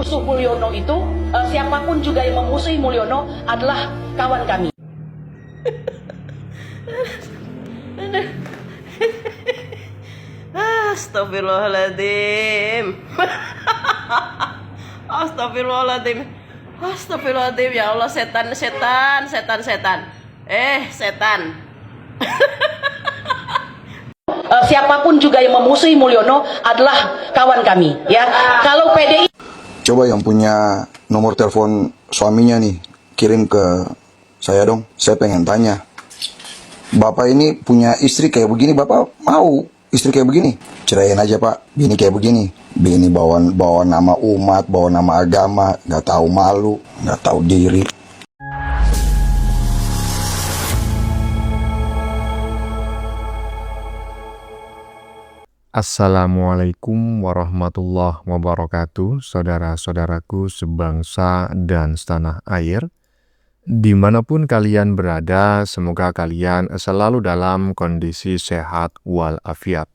musuh Mulyono itu, siapapun juga yang memusuhi Mulyono adalah kawan kami. Astagfirullahaladzim. Astagfirullahaladzim. Astagfirullahaladzim. Ya Allah, setan. Setan. Siapapun juga yang memusuhi Mulyono adalah kawan kami. Ya, kalau PDI. Coba yang punya nomor telepon suaminya nih, kirim ke saya dong. Saya pengen tanya, Bapak ini punya istri kayak begini, Bapak mau istri kayak begini? Ceraiin aja Pak, bini kayak begini. Bini bawa nama umat, bawa nama agama, nggak tahu malu, nggak tahu diri. Assalamualaikum warahmatullahi wabarakatuh, saudara-saudaraku sebangsa dan setanah air. Dimanapun kalian berada, semoga kalian selalu dalam kondisi sehat walafiat.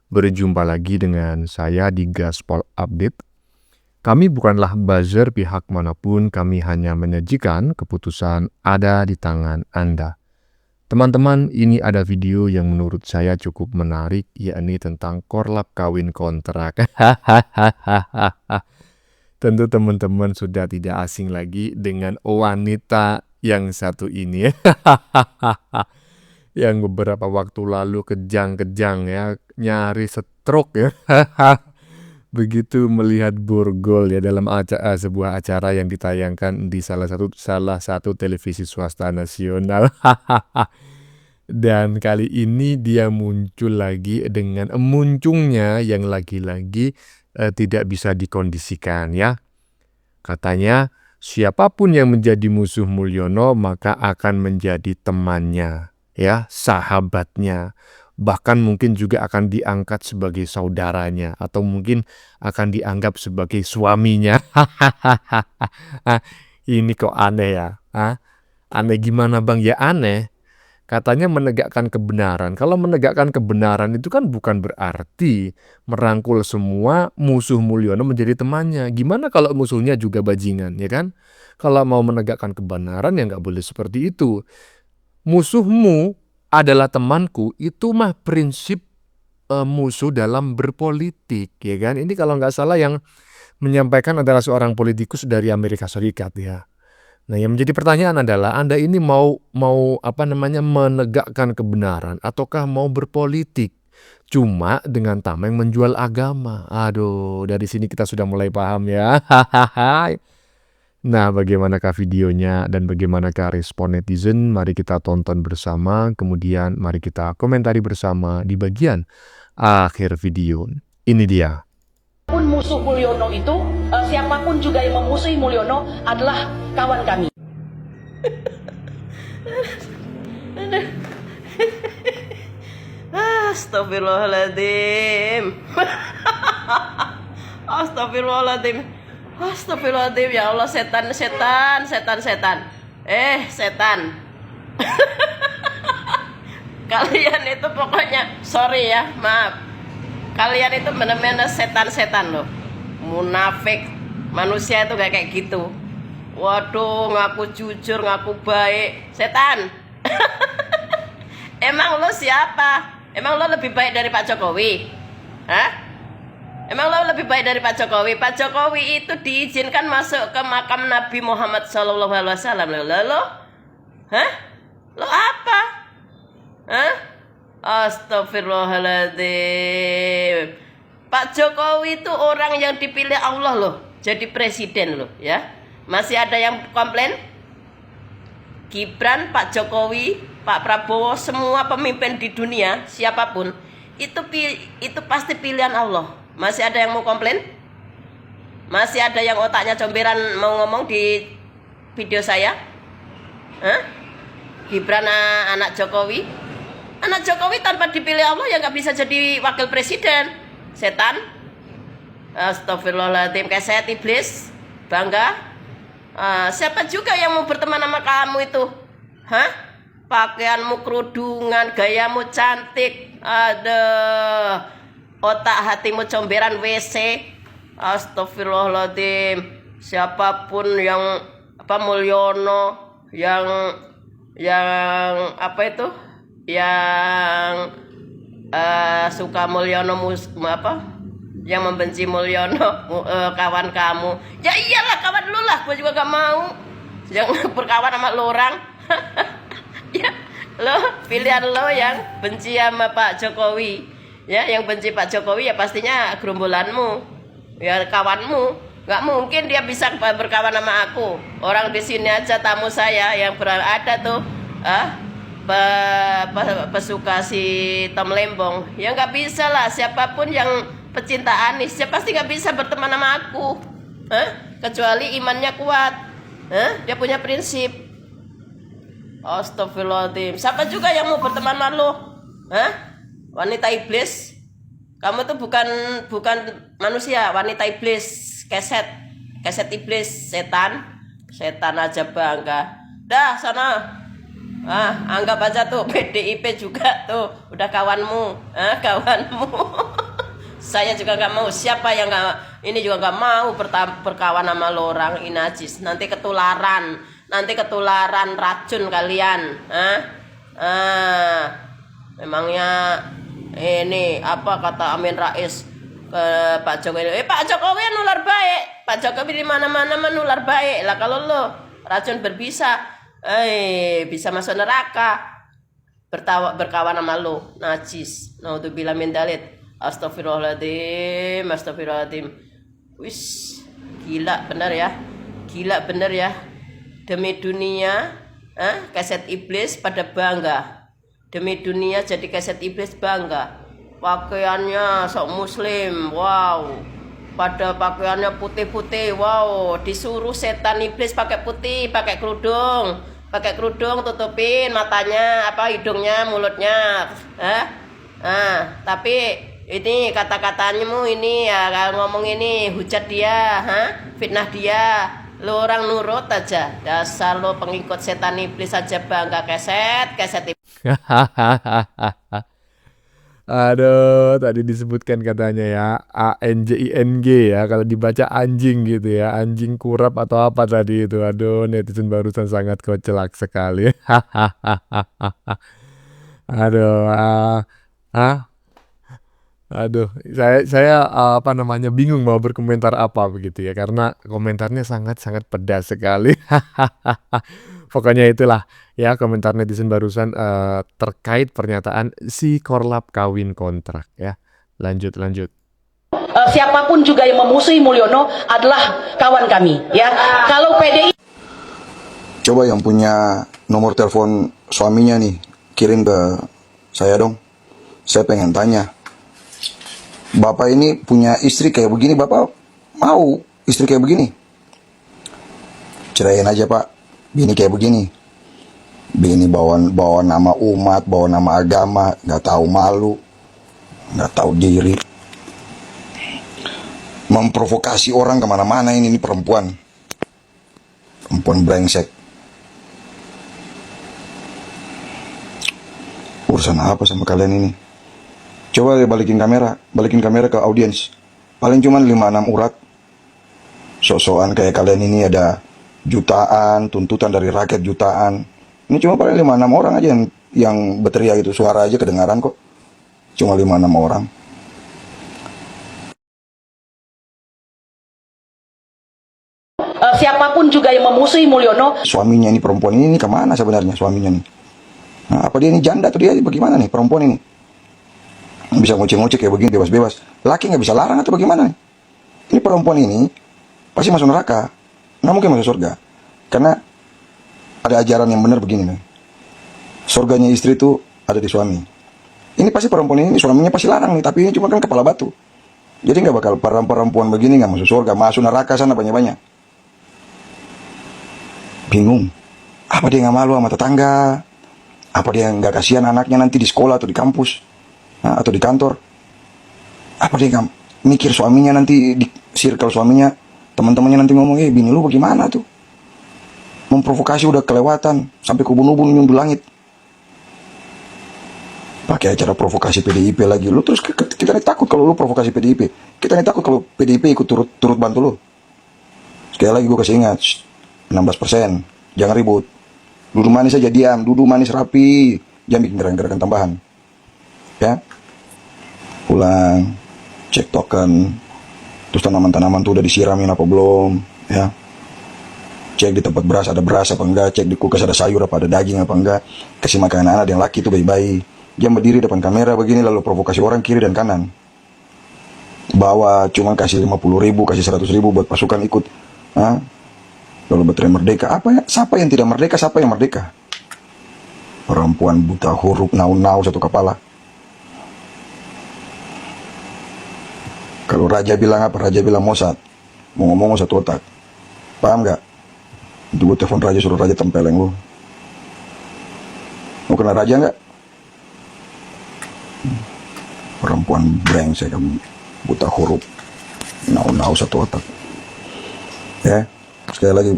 Berjumpa lagi dengan saya di Gaspol Update. Kami bukanlah buzzer pihak manapun, kami hanya menyajikan keputusan ada di tangan Anda. Teman-teman, ini ada video yang menurut saya cukup menarik, yakni tentang korlap kawin kontrak. Tentu teman-teman sudah tidak asing lagi dengan wanita yang satu ini. Yang beberapa waktu lalu kejang-kejang ya, nyaris stroke ya. Begitu melihat borgol ya dalam sebuah acara yang ditayangkan di salah satu televisi swasta nasional. Dan kali ini dia muncul lagi dengan muncungnya yang lagi-lagi tidak bisa dikondisikan ya. Katanya siapapun yang menjadi musuh Mulyono maka akan menjadi temannya ya, sahabatnya. Bahkan mungkin juga akan diangkat sebagai saudaranya atau mungkin akan dianggap sebagai suaminya. Ini kok aneh ya? Aneh gimana Bang? Ya aneh. Katanya menegakkan kebenaran. Kalau menegakkan kebenaran itu kan bukan berarti merangkul semua musuh Mulyono menjadi temannya. Gimana kalau musuhnya juga bajingan, ya kan? Kalau mau menegakkan kebenaran ya nggak boleh seperti itu. Musuhmu adalah temanku, itu mah prinsip musuh dalam berpolitik, ya kan? Ini kalau nggak salah yang menyampaikan adalah seorang politikus dari Amerika Serikat ya. Nah, yang menjadi pertanyaan adalah Anda ini mau menegakkan kebenaran ataukah mau berpolitik cuma dengan tameng menjual agama. Aduh, dari sini kita sudah mulai paham ya. Nah, bagaimanakah videonya dan bagaimanakah respon netizen? Mari kita tonton bersama, kemudian mari kita komentari bersama di bagian akhir video. Ini dia. Pun musuh Mulyono itu, siapapun juga yang memusuhi Mulyono adalah kawan kami. Astagfirullahaladzim. Astagfirullahaladzim. Astagfirullahaladzim. Ya Allah, setan. Setan. Kalian itu pokoknya sorry ya, maaf. Kalian itu benar-benar setan loh. Munafik. Manusia itu gak kayak gitu. Waduh, ngaku jujur, ngaku baik. Setan. Emang lo siapa? Emang lo lebih baik dari Pak Jokowi? Hah? Emang lo lebih baik dari Pak Jokowi? Pak Jokowi itu diizinkan masuk ke makam Nabi Muhammad SAW. Lo? Hah? Lo apa? Hah? Astagfirullahaladzim. Pak Jokowi itu orang yang dipilih Allah loh, jadi presiden loh ya. Masih ada yang komplain? Gibran, Pak Jokowi, Pak Prabowo, semua pemimpin di dunia siapapun itu pasti pilihan Allah. Masih ada yang mau komplain? Masih ada yang otaknya comberan mau ngomong di video saya? Hah? Gibran anak Jokowi? Anak Jokowi tanpa dipilih Allah ya nggak bisa jadi wakil presiden. Setan. Astagfirullahaladzim, keset iblis. Bangga. Siapa juga yang mau berteman sama kamu itu? Hah? Pakaianmu kerudungan, gayamu cantik. Aduh. Otak hatimu comberan WC. Astagfirullahaladzim. Siapapun yang Mulyono yang apa itu? Yang suka Mulyono yang membenci Mulyono kawan kamu. Ya iyalah, kawan lu lah, gue juga gak mau yang berkawan sama lo orang. Ya, lo pilihan lo yang benci sama Pak Jokowi. Ya, yang benci Pak Jokowi ya pastinya gerombolanmu, ya kawanmu. Gak mungkin dia bisa berkawan sama aku. Orang di sini aja tamu saya yang berada tuh pesuka si Tom Lembong. Ya nggak bisa lah, siapapun yang pecinta Anies ya pasti nggak bisa berteman sama aku. Kecuali imannya kuat. Dia punya prinsip. Astagfirullahaladzim. Siapa juga yang mau berteman sama lo? Wanita iblis. Kamu tuh bukan manusia, wanita iblis. Keset iblis, setan aja bangga. Dah sana, anggap aja tuh PDIP juga tuh udah kawanmu, kawanmu. Saya juga nggak mau. Siapa yang ini juga nggak mau berkawan sama lo orang ini najis. Nanti ketularan racun kalian. Memangnya ini apa kata Amin Rais? Pak Jokowi, Pak Jokowi nular baik. Pak Jokowi di mana-mana menular baik lah. Kalau lo racun berbisa, bisa masuk neraka. Berkawan sama lo, najis. Naudzubillah min dzalik. Astagfirullahaladzim. Wis, gila bener ya. Demi dunia, keset iblis pada bangga. Demi dunia jadi keset iblis bangga. Pakaiannya sok muslim, wow. Pada pakaiannya putih-putih, wow. Disuruh setan iblis pakai putih, pakai kerudung, tutupin matanya, hidungnya, mulutnya. Tapi ini kata-katanya ini ya ngomong ini hujat dia, fitnah dia. Lo orang nurut aja. Dasar lo pengikut setan iblis aja bangga keset iblis. Aduh, tadi disebutkan katanya ya ANJING ya, kalau dibaca anjing gitu ya, anjing kurap atau apa tadi itu. Aduh, netizen barusan sangat kocak sekali. Aduh, aduh, saya bingung mau berkomentar apa begitu ya, karena komentarnya sangat pedas sekali. Pokoknya itulah ya komentar netizen barusan terkait pernyataan si korlap kawin kontrak ya. Lanjut. Siapapun juga yang memusuhi Mulyono adalah kawan kami, ya. Kalau PDI Coba yang punya nomor telepon suaminya nih, kirim ke saya dong. Saya pengen tanya, Bapak ini punya istri kayak begini, Bapak mau istri kayak begini? Ceraiin aja Pak. Bini kayak begini, bini bawa nama umat, bawa nama agama, nggak tahu malu, nggak tahu diri, memprovokasi orang kemana-mana. Ini perempuan brengsek. Urusan apa sama kalian ini? Coba balikin kamera ke audiens. Paling cuman 5-6 urat. Sok-sokan kayak kalian ini ada jutaan, tuntutan dari rakyat jutaan. Ini cuma paling 5-6 orang aja yang berteriak itu, suara aja kedengaran kok. Cuma 5-6 orang. siapapun juga yang memusuhi Mulyono. Suaminya ini, perempuan ini kemana sebenarnya suaminya nih? Nah, apa dia ini janda atau dia bagaimana nih perempuan ini? Bisa ngoceh-ngoceh kayak begini bebas-bebas. Laki nggak bisa larang atau bagaimana nih? Ini perempuan ini pasti masuk neraka. Nggak mungkin masuk surga. Karena ada ajaran yang benar begini nih. Surganya istri itu ada di suami. Ini pasti perempuan ini suaminya pasti larang nih. Tapi ini cuma kan kepala batu. Jadi nggak bakal perempuan begini nggak masuk surga. Masuk neraka sana banyak-banyak. Bingung. Apa dia nggak malu sama tetangga? Apa dia nggak kasihan anaknya nanti di sekolah atau di kampus? Atau di kantor? Apa dia nggak mikir suaminya nanti di circle suaminya? Teman-temannya nanti ngomong, bini lu bagaimana tuh? Memprovokasi udah kelewatan. Sampai kubun-ubun nyundul langit. Pakai acara provokasi PDIP lagi. Lu terus kita nih takut kalau lu provokasi PDIP. Kita nih takut kalau PDIP ikut turut bantu lu. Sekali lagi gue kasih ingat, 16%. Jangan ribut. Duduk manis aja, diam. Duduk manis rapi. Jangan bikin gerakan-gerakan tambahan. Ya. Pulang. Cek token. Terus tanaman-tanaman tuh udah disiramin apa belum. Ya. Cek di tempat beras ada beras apa enggak. Cek di kulkas ada sayur apa ada daging apa enggak. Kasih makan anak yang laki tuh bayi-bayi. Dia berdiri depan kamera begini lalu provokasi orang kiri dan kanan. Bawa cuma kasih 50.000, kasih 100.000 buat pasukan ikut. Hah? Lalu baterai merdeka. Apa ya? Siapa yang tidak merdeka? Siapa yang merdeka? Perempuan buta huruf nau-nau satu kepala. Kalau raja bilang apa? Raja bilang Mossad. Mau ngomong satu otak. Paham gak? Itu gue telepon raja suruh raja tempeleng lu. Mau kena raja gak? Perempuan brengsek kamu, buta huruf, nau-nau satu otak. Ya, sekali lagi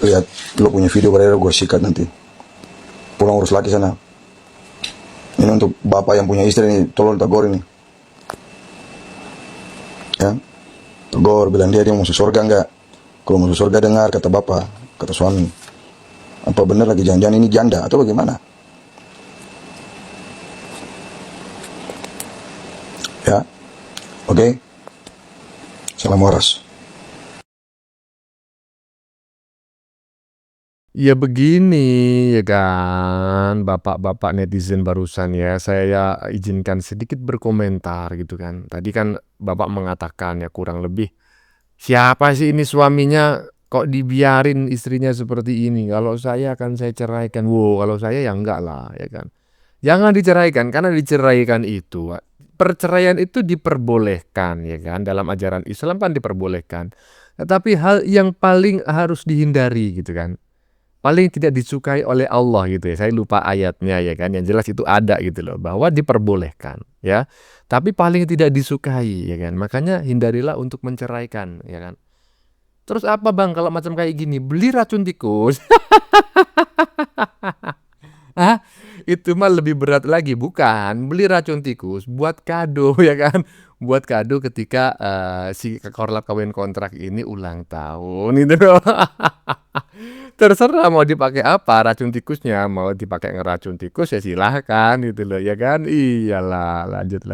lihat lo punya video beredar gue sikat nanti. Pulang urus laki sana. Ini untuk bapak yang punya istri nih, tolong tegur ini. Ya, tegur bilang dia masuk surga enggak? Kalau masuk surga dengar kata bapak, kata suami. Apa benar lagi jangan-jangan ini janda atau bagaimana? Ya, oke. Salam waras. Ya begini ya kan, bapak-bapak netizen barusan ya, saya izinkan sedikit berkomentar gitu kan. Tadi kan bapak mengatakan ya kurang lebih, siapa sih ini suaminya kok dibiarin istrinya seperti ini? Kalau saya akan saya ceraikan. Wow, kalau saya ya enggak lah ya kan. Jangan diceraikan, karena diceraikan itu, perceraian itu diperbolehkan ya kan, dalam ajaran Islam kan diperbolehkan. Tetapi hal yang paling harus dihindari gitu kan, paling tidak disukai oleh Allah gitu ya. Saya lupa ayatnya ya kan, yang jelas itu ada gitu loh, bahwa diperbolehkan ya. Tapi paling tidak disukai ya kan. Makanya hindarilah untuk menceraikan ya kan. Terus apa bang kalau macam kayak gini? Beli racun tikus. Hah? Itu mah lebih berat lagi, bukan? Beli racun tikus buat kado ya kan? Buat kado ketika si korlap kawin kontrak ini ulang tahun itu. Terserah mau dipakai apa racun tikusnya, mau dipakai ngeracun tikus ya silahkan gitu loh ya kan. Iyalah, lanjut.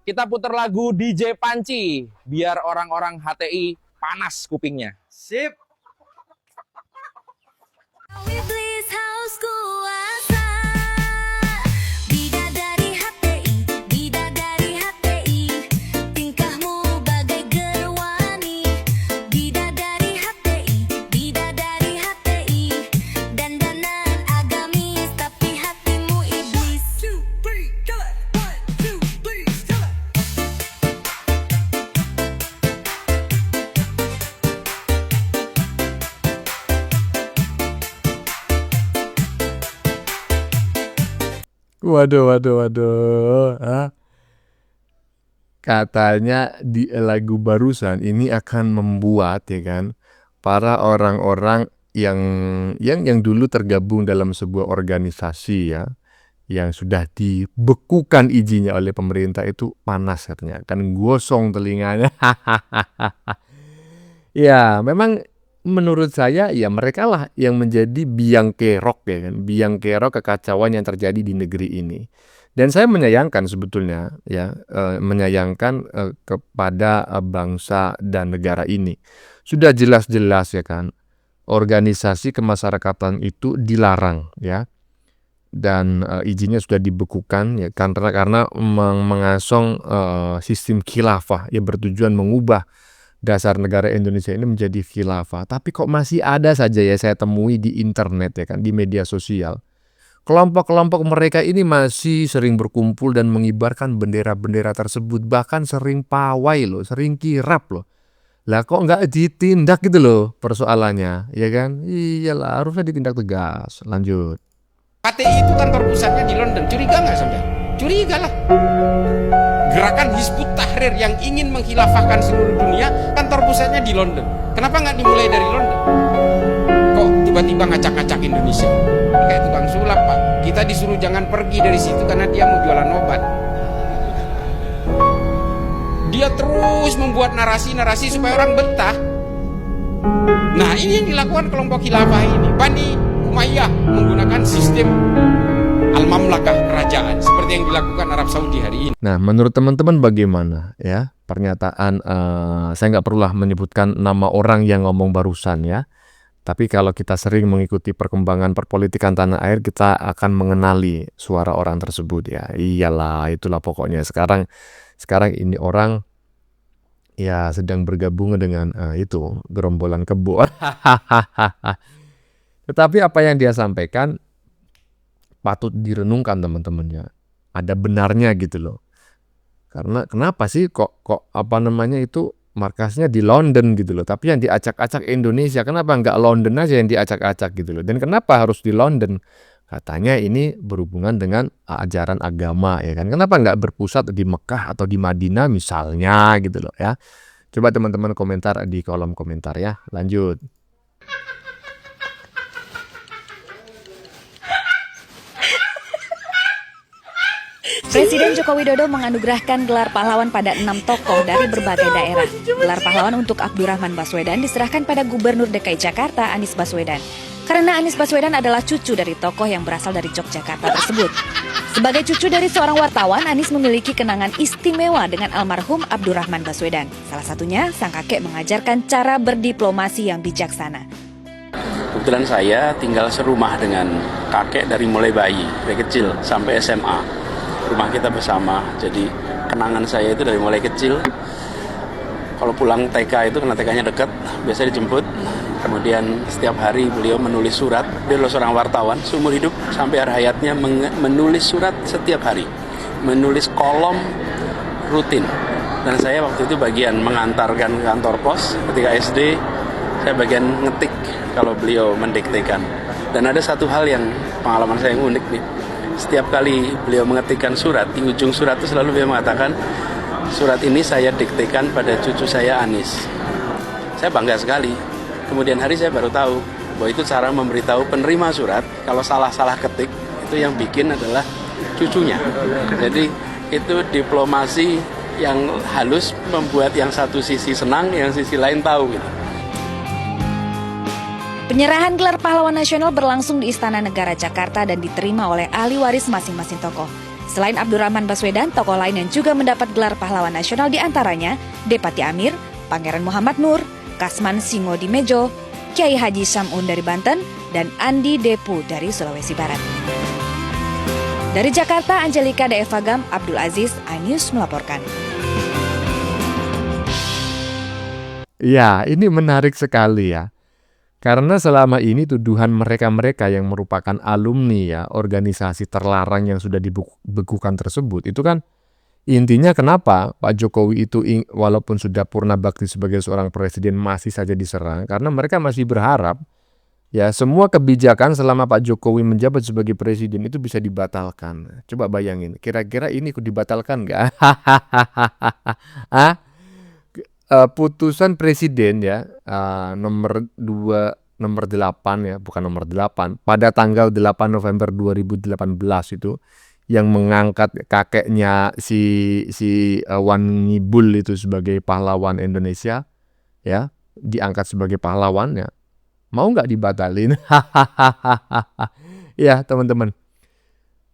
Kita putar lagu DJ Panci biar orang-orang HTI panas kupingnya. Sip. Iblis haus kuasa, bidadari HTI, bidadari HTI, tingkahmu bagai gerwani, bidadari HTI, dandanan agamis tapi hatimu iblis. 1, 2, 3, kill it. 1, 2, 3, kill it. Waduh. Katanya di lagu barusan ini akan membuat ya kan para orang-orang yang dulu tergabung dalam sebuah organisasi ya, yang sudah dibekukan izinnya oleh pemerintah itu panas katanya, kan gosong telinganya. Ya, memang menurut saya ya mereka lah yang menjadi biang kerok ya kan, biang kerok kekacauan yang terjadi di negeri ini. Dan saya menyayangkan sebetulnya ya, menyayangkan kepada bangsa dan negara ini. Sudah jelas-jelas ya kan, organisasi kemasyarakatan itu dilarang ya. Dan izinnya sudah dibekukan ya karena mengasong sistem khilafah yang bertujuan mengubah dasar negara Indonesia ini menjadi khilafah. Tapi kok masih ada saja ya saya temui di internet ya kan, di media sosial. Kelompok-kelompok mereka ini masih sering berkumpul dan mengibarkan bendera-bendera tersebut, bahkan sering pawai loh, sering kirap loh. Lah kok nggak ditindak gitu loh persoalannya, ya kan? Iyalah harusnya ditindak tegas. Lanjut. HTI itu kan pusatnya di London. Curiga nggak sampai? Curiga lah. Gerakan Hizbut Tahrir yang ingin menghilafahkan seluruh dunia kantor pusatnya di London. Kenapa nggak dimulai dari London? Kok tiba-tiba ngacak-ngacak Indonesia. Kayak tukang sulap, Pak. Kita disuruh jangan pergi dari situ karena dia mau jualan obat. Dia terus membuat narasi-narasi supaya orang betah. Nah, ini yang dilakukan kelompok khilafah ini. Bani Umayyah menggunakan sistem al-mamlakah, kerajaan, seperti yang dilakukan Arab Saudi hari ini. Nah, menurut teman-teman bagaimana ya pernyataan, saya nggak perlulah menyebutkan nama orang yang ngomong barusan ya. Tapi kalau kita sering mengikuti perkembangan perpolitikan tanah air, kita akan mengenali suara orang tersebut ya. Iyalah, itulah pokoknya. Sekarang ini orang ya sedang bergabung dengan itu gerombolan kebo. Tetapi apa yang dia sampaikan patut direnungkan teman-temannya. Ada benarnya gitu loh. Karena kenapa sih kok apa namanya itu markasnya di London gitu loh. Tapi yang diacak-acak Indonesia, kenapa nggak London aja yang diacak-acak gitu loh. Dan kenapa harus di London? Katanya ini berhubungan dengan ajaran agama ya kan. Kenapa nggak berpusat di Mekah atau di Madinah misalnya gitu loh ya. Coba teman-teman komentar di kolom komentar ya. Lanjut. Presiden Joko Widodo menganugerahkan gelar pahlawan pada 6 tokoh dari berbagai daerah. Gelar pahlawan untuk Abdurrahman Baswedan diserahkan pada Gubernur DKI Jakarta Anies Baswedan. Karena Anies Baswedan adalah cucu dari tokoh yang berasal dari Yogyakarta tersebut. Sebagai cucu dari seorang wartawan, Anies memiliki kenangan istimewa dengan almarhum Abdurrahman Baswedan. Salah satunya, sang kakek mengajarkan cara berdiplomasi yang bijaksana. Kebetulan saya tinggal serumah dengan kakek dari mulai bayi, dari kecil sampai SMA. Rumah kita bersama, jadi kenangan saya itu dari mulai kecil. Kalau pulang TK itu, karena TK-nya dekat, biasanya dijemput. Kemudian setiap hari beliau menulis surat. Dia adalah seorang wartawan seumur hidup sampai akhir hayatnya menulis surat setiap hari, menulis kolom rutin. Dan saya waktu itu bagian mengantarkan ke kantor pos ketika SD. Saya bagian ngetik kalau beliau mendiktekan. Dan ada satu hal yang pengalaman saya yang unik nih. Setiap kali beliau mengetikkan surat, di ujung surat itu selalu beliau mengatakan, surat ini saya diktekan pada cucu saya Anies. Saya bangga sekali. Kemudian hari saya baru tahu bahwa itu cara memberitahu penerima surat, kalau salah-salah ketik, itu yang bikin adalah cucunya. Jadi itu diplomasi yang halus membuat yang satu sisi senang, yang sisi lain tahu gitu. Penyerahan gelar pahlawan nasional berlangsung di Istana Negara Jakarta dan diterima oleh ahli waris masing-masing tokoh. Selain Abdurrahman Baswedan, tokoh lain yang juga mendapat gelar pahlawan nasional diantaranya Depati Amir, Pangeran Muhammad Nur, Kasman Singodimejo, Kiai Haji Samun dari Banten, dan Andi Depu dari Sulawesi Barat. Dari Jakarta, Angelika Daevagam, Abdul Aziz, iNews melaporkan. Ya, ini menarik sekali ya. Karena selama ini tuduhan mereka-mereka yang merupakan alumni ya, organisasi terlarang yang sudah dibekukan tersebut, itu kan intinya kenapa Pak Jokowi itu walaupun sudah purna bakti sebagai seorang presiden masih saja diserang, karena mereka masih berharap ya semua kebijakan selama Pak Jokowi menjabat sebagai presiden itu bisa dibatalkan. Coba bayangin, kira-kira ini ikut dibatalkan nggak? Putusan presiden ya nomor 8 ya, bukan nomor 8, pada tanggal 8 November 2018 itu yang mengangkat kakeknya si Wan Ngibul itu sebagai pahlawan Indonesia ya, diangkat sebagai pahlawan ya. Mau nggak dibatalin? Ya, teman-teman.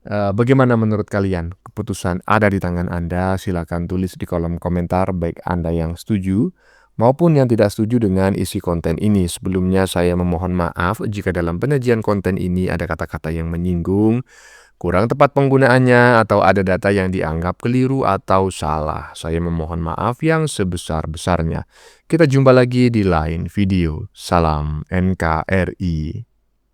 Bagaimana menurut kalian? Keputusan ada di tangan Anda. Silakan tulis di kolom komentar baik Anda yang setuju maupun yang tidak setuju dengan isi konten ini. Sebelumnya saya memohon maaf jika dalam penyajian konten ini ada kata-kata yang menyinggung, kurang tepat penggunaannya, atau ada data yang dianggap keliru atau salah. Saya memohon maaf yang sebesar-besarnya. Kita jumpa lagi di lain video. Salam NKRI.